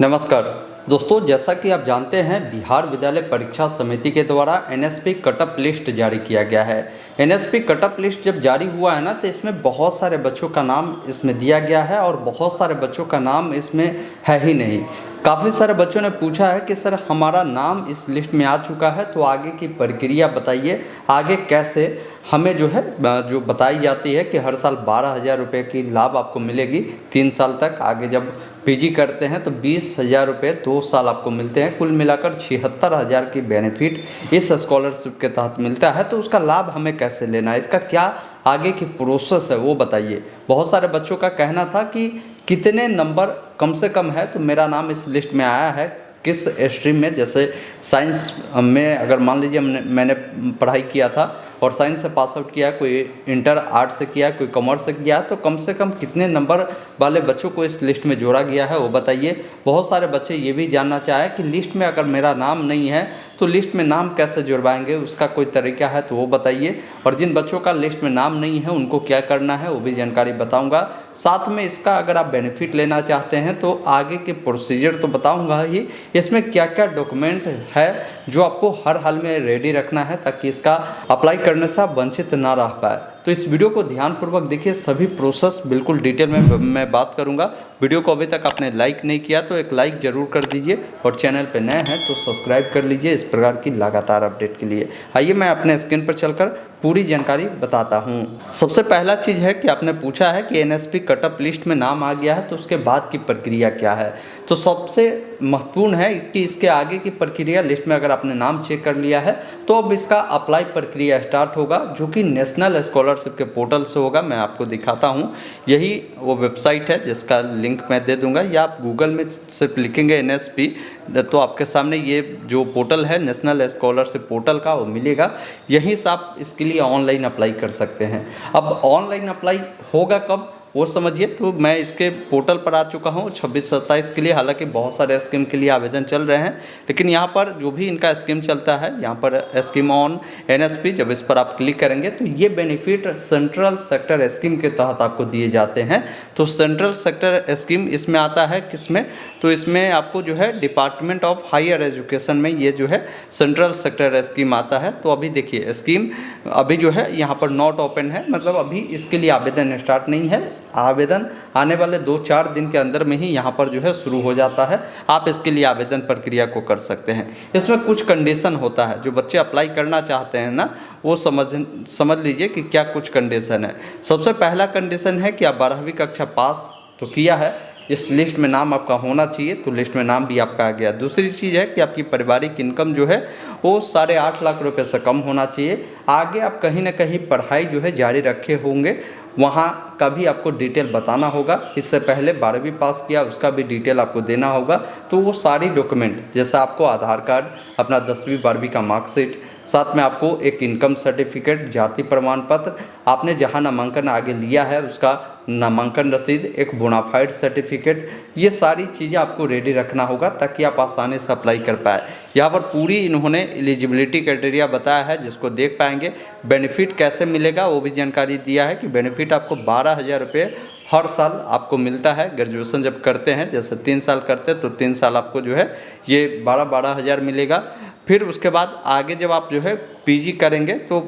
नमस्कार दोस्तों, जैसा कि आप जानते हैं बिहार विद्यालय परीक्षा समिति के द्वारा एनएसपी कटअप लिस्ट जारी किया गया है। एनएसपी कटअप लिस्ट जब जारी हुआ है ना, तो इसमें बहुत सारे बच्चों का नाम इसमें दिया गया है और बहुत सारे बच्चों का नाम इसमें है ही नहीं। काफ़ी सारे बच्चों ने पूछा है कि सर हमारा नाम इस लिस्ट में आ चुका है तो आगे की प्रक्रिया बताइए, आगे कैसे हमें जो है जो बताई जाती है कि हर साल 12,000 रुपये की लाभ आपको मिलेगी 3 साल तक। आगे जब पीजी करते हैं तो 20,000 रुपये 2 साल आपको मिलते हैं। कुल मिलाकर 76,000 की बेनिफिट इस स्कॉलरशिप के तहत मिलता है। तो उसका लाभ हमें कैसे लेना है, इसका क्या आगे की प्रोसेस है वो बताइए। बहुत सारे बच्चों का कहना था कि कितने नंबर कम से कम है तो मेरा नाम इस लिस्ट में आया है, किस स्ट्रीम में। जैसे साइंस में अगर मान लीजिए मैंने पढ़ाई किया था और साइंस से पास आउट किया, कोई इंटर आर्ट से किया, कोई कॉमर्स से किया, तो कम से कम कितने नंबर वाले बच्चों को इस लिस्ट में जोड़ा गया है वो बताइए। बहुत सारे बच्चे ये भी जानना चाहे कि लिस्ट में अगर मेरा नाम नहीं है तो लिस्ट में नाम कैसे जुड़वाएंगे, उसका कोई तरीका है तो वो बताइए। और जिन बच्चों का लिस्ट में नाम नहीं है उनको क्या करना है वो भी जानकारी बताऊंगा। साथ में इसका अगर आप बेनिफिट लेना चाहते हैं तो आगे के प्रोसीजर तो बताऊंगा ही, इसमें क्या क्या डॉक्यूमेंट है जो आपको हर हाल में रेडी रखना है ताकि इसका अप्लाई करने से आप वंचित ना रह पाए। तो इस वीडियो को ध्यानपूर्वक देखिए, सभी प्रोसेस बिल्कुल डिटेल में मैं बात करूंगा। वीडियो को अभी तक आपने लाइक नहीं किया तो एक लाइक ज़रूर कर दीजिए और चैनल पे नए हैं तो सब्सक्राइब कर लीजिए इस प्रकार की लगातार अपडेट के लिए। आइए मैं अपने स्क्रीन पर चलकर पूरी जानकारी बताता हूं। सबसे पहला चीज़ है कि आपने पूछा है कि एनएसपी कटअप लिस्ट में नाम आ गया है तो उसके बाद की प्रक्रिया क्या है। तो सबसे महत्वपूर्ण है कि इसके आगे की प्रक्रिया, लिस्ट में अगर आपने नाम चेक कर लिया है तो अब इसका अप्लाई प्रक्रिया स्टार्ट होगा, जो कि नेशनल स्कॉलरशिप के पोर्टल से होगा। मैं आपको दिखाता हूं, यही वो वेबसाइट है जिसका लिंक मैं दे दूंगा, या आप गूगल में सिर्फ लिखेंगे एनएसपी तो आपके सामने ये जो पोर्टल है नेशनल स्कॉलरशिप पोर्टल का वो मिलेगा। यहीं से आप इसके लिए ऑनलाइन अप्लाई कर सकते हैं। अब ऑनलाइन अप्लाई होगा कब वो समझिए। तो मैं इसके पोर्टल पर आ चुका हूँ 26-27 के लिए। हालांकि बहुत सारे स्कीम के लिए आवेदन चल रहे हैं, लेकिन यहाँ पर जो भी इनका स्कीम चलता है, यहाँ पर स्कीम ऑन एनएसपी, जब इस पर आप क्लिक करेंगे तो ये बेनिफिट सेंट्रल सेक्टर स्कीम के तहत आपको दिए जाते हैं। तो सेंट्रल सेक्टर स्कीम इसमें आता है किसमें, तो इसमें आपको जो है डिपार्टमेंट ऑफ हायर एजुकेशन में ये जो है सेंट्रल सेक्टर स्कीम आता है। तो अभी देखिए स्कीम अभी जो है यहाँ पर नॉट ओपन है, मतलब अभी इसके लिए आवेदन स्टार्ट नहीं है। आवेदन आने वाले 2-4 दिन के अंदर में ही यहाँ पर जो है शुरू हो जाता है। आप इसके लिए आवेदन प्रक्रिया को कर सकते हैं। इसमें कुछ कंडीशन होता है, जो बच्चे अप्लाई करना चाहते हैं ना वो समझ लीजिए कि क्या कुछ कंडीशन है। सबसे पहला कंडीशन है कि आप 12वीं कक्षा पास तो किया है, इस लिस्ट में नाम आपका होना चाहिए, तो लिस्ट में नाम भी आपका आ गया। दूसरी चीज़ है कि आपकी पारिवारिक इनकम जो है वो 8.5 लाख रुपए से कम होना चाहिए। आगे आप कहीं ना कहीं पढ़ाई जो है जारी रखे होंगे, वहाँ का भी आपको डिटेल बताना होगा। इससे पहले 12वीं पास किया उसका भी डिटेल आपको देना होगा। तो वो सारी डॉक्यूमेंट, जैसे आपको आधार कार्ड, अपना 10वीं 12वीं का मार्कशीट, साथ में आपको एक इनकम सर्टिफिकेट, जाति प्रमाण पत्र, आपने जहाँ नामांकन आगे लिया है उसका नामांकन रसीद, एक बोनाफाइड सर्टिफिकेट, ये सारी चीज़ें आपको रेडी रखना होगा ताकि आप आसानी से अप्लाई कर पाए। यहाँ पर पूरी इन्होंने एलिजिबिलिटी क्राइटेरिया बताया है जिसको देख पाएंगे। बेनिफिट कैसे मिलेगा वो भी जानकारी दिया है कि बेनिफिट आपको 12,000 रुपये हर साल आपको मिलता है। ग्रेजुएशन जब करते हैं, जैसे 3 साल करते हैं तो 3 साल आपको जो है ये 12,000 मिलेगा। फिर उसके बाद आगे जब आप जो है पीजी करेंगे तो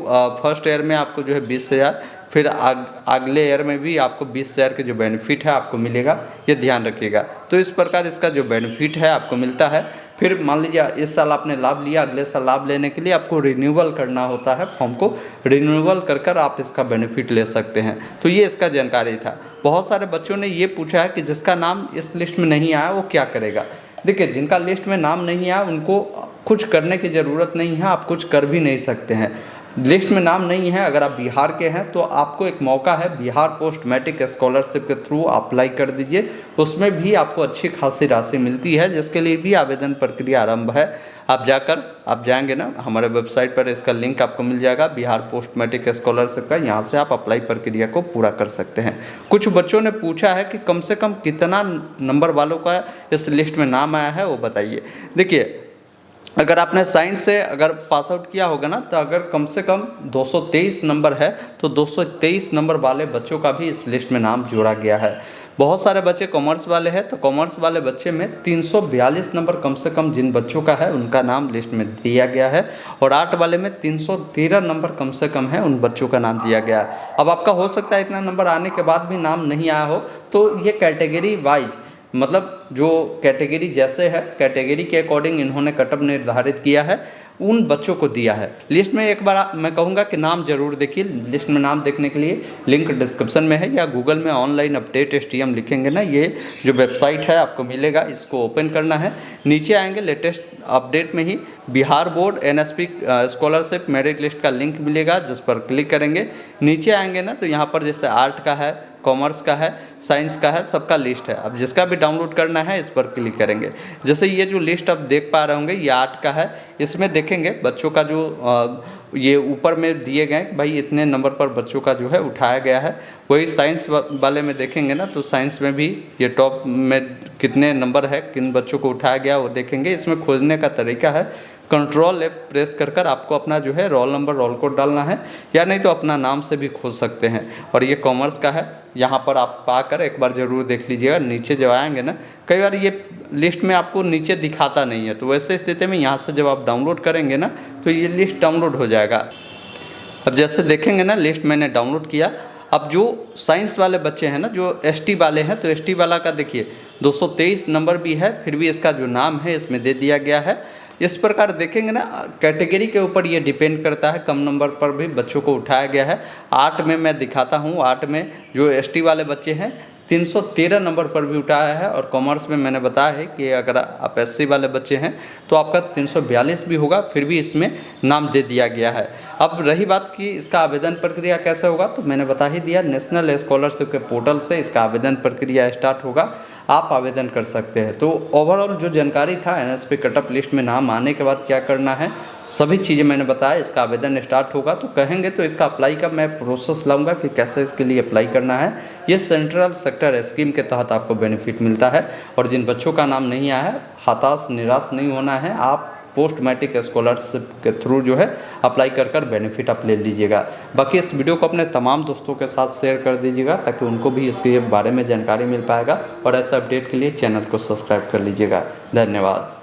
फर्स्ट ईयर में आपको जो है 20,000, फिर अगले ईयर में भी आपको 20,000 के जो बेनिफिट है आपको मिलेगा, ये ध्यान रखिएगा। तो इस प्रकार इसका जो बेनिफिट है आपको मिलता है। फिर मान लीजिए इस साल आपने लाभ लिया, अगले साल लाभ लेने के लिए आपको रिन्यूअल करना होता है, फॉर्म को रिन्यूअल कर आप इसका बेनिफिट ले सकते हैं। तो ये इसका जानकारी था। बहुत सारे बच्चों ने ये पूछा है कि जिसका नाम इस लिस्ट में नहीं आया वो क्या करेगा। देखिए, जिनका लिस्ट में नाम नहीं आया उनको कुछ करने की ज़रूरत नहीं है, आप कुछ कर भी नहीं सकते हैं। लिस्ट में नाम नहीं है, अगर आप बिहार के हैं तो आपको एक मौका है, बिहार पोस्ट मैट्रिक स्कॉलरशिप के थ्रू अप्लाई कर दीजिए। उसमें भी आपको अच्छी खासी राशि मिलती है, जिसके लिए भी आवेदन प्रक्रिया आरंभ है। आप जाएंगे ना हमारे वेबसाइट पर, इसका लिंक आपको मिल जाएगा बिहार पोस्ट मैट्रिक स्कॉलरशिप का, यहाँ से आप अप्लाई प्रक्रिया को पूरा कर सकते हैं। कुछ बच्चों ने पूछा है कि कम से कम कितना नंबर वालों का इस लिस्ट में नाम आया है वो बताइए। देखिए, अगर आपने साइंस से अगर पास आउट किया होगा ना, तो अगर कम से कम 223 नंबर है तो 223 नंबर वाले बच्चों का भी इस लिस्ट में नाम जोड़ा गया है। बहुत सारे बच्चे कॉमर्स वाले हैं, तो कॉमर्स वाले बच्चे में 342 नंबर कम से कम जिन बच्चों का है उनका नाम लिस्ट में दिया गया है, और आर्ट वाले में 313 नंबर कम से कम है उन बच्चों का नाम दिया गया है। अब आपका हो सकता है इतना नंबर आने के बाद भी नाम नहीं आया हो, तो ये कैटेगरी वाइज, मतलब जो कैटेगरी जैसे है कैटेगरी के अकॉर्डिंग इन्होंने कटअप निर्धारित किया है, उन बच्चों को दिया है। लिस्ट में एक बार मैं कहूँगा कि नाम जरूर देखिए। लिस्ट में नाम देखने के लिए लिंक डिस्क्रिप्शन में है, या गूगल में ऑनलाइन अपडेट STM लिखेंगे ना, ये जो वेबसाइट है आपको मिलेगा, इसको ओपन करना है। नीचे आएंगे लेटेस्ट अपडेट में ही Bihar board NSP scholarship merit list का लिंक मिलेगा, जिस पर क्लिक करेंगे। नीचे आएंगे ना तो यहाँ पर जैसे आर्ट का है, कॉमर्स का है, साइंस का है, सबका लिस्ट है। अब जिसका भी डाउनलोड करना है इस पर क्लिक करेंगे। जैसे ये जो लिस्ट आप देख पा रहे होंगे ये आर्ट का है। इसमें देखेंगे बच्चों का जो ये ऊपर में दिए गए भाई इतने नंबर पर बच्चों का जो है उठाया गया है। वही साइंस वाले में देखेंगे ना तो साइंस में भी ये टॉप में कितने नंबर है, किन बच्चों को उठाया गया वो देखेंगे। इसमें खोजने का तरीका है Ctrl F प्रेस कर आपको अपना जो है रोल नंबर, रोल कोड डालना है, या नहीं तो अपना नाम से भी खोज सकते हैं। और ये कॉमर्स का है, यहाँ पर आप पाकर एक बार ज़रूर देख लीजिएगा। नीचे जब आएंगे ना, कई बार ये लिस्ट में आपको नीचे दिखाता नहीं है, तो वैसे स्थिति में यहाँ से जब आप डाउनलोड करेंगे ना तो ये लिस्ट डाउनलोड हो जाएगा। अब जैसे देखेंगे ना लिस्ट मैंने डाउनलोड किया। अब जो साइंस वाले बच्चे हैं ना, जो ST वाले हैं, तो ST वाला का देखिए 223 नंबर भी है, फिर भी इसका जो नाम है इसमें दे दिया गया है। इस प्रकार देखेंगे ना कैटेगरी के ऊपर ये डिपेंड करता है, कम नंबर पर भी बच्चों को उठाया गया है। आर्ट में मैं दिखाता हूँ, आर्ट में जो ST वाले बच्चे हैं 313 नंबर पर भी उठाया है, और कॉमर्स में मैंने बताया है कि अगर आप SC वाले बच्चे हैं तो आपका 342 भी होगा, फिर भी इसमें नाम दे दिया गया है। अब रही बात कि इसका आवेदन प्रक्रिया कैसे होगा, तो मैंने बता ही दिया, नेशनल स्कॉलरशिप के पोर्टल से इसका आवेदन प्रक्रिया स्टार्ट होगा, आप आवेदन कर सकते हैं। तो ओवरऑल जो जानकारी था NSP कटअप लिस्ट में नाम आने के बाद क्या करना है, सभी चीज़ें मैंने बताया। इसका आवेदन स्टार्ट होगा तो कहेंगे तो इसका अप्लाई का मैं प्रोसेस लाऊंगा कि कैसे इसके लिए अप्लाई करना है। ये सेंट्रल सेक्टर स्कीम के तहत आपको बेनिफिट मिलता है, और जिन बच्चों का नाम नहीं आया है हताश निराश नहीं होना है, आप पोस्ट मैट्रिक स्कॉलरशिप के थ्रू जो है अप्लाई कर बेनिफिट आप ले लीजिएगा। बाकी इस वीडियो को अपने तमाम दोस्तों के साथ शेयर कर दीजिएगा ताकि उनको भी इसके बारे में जानकारी मिल पाएगा, और ऐसे अपडेट के लिए चैनल को सब्सक्राइब कर लीजिएगा। धन्यवाद।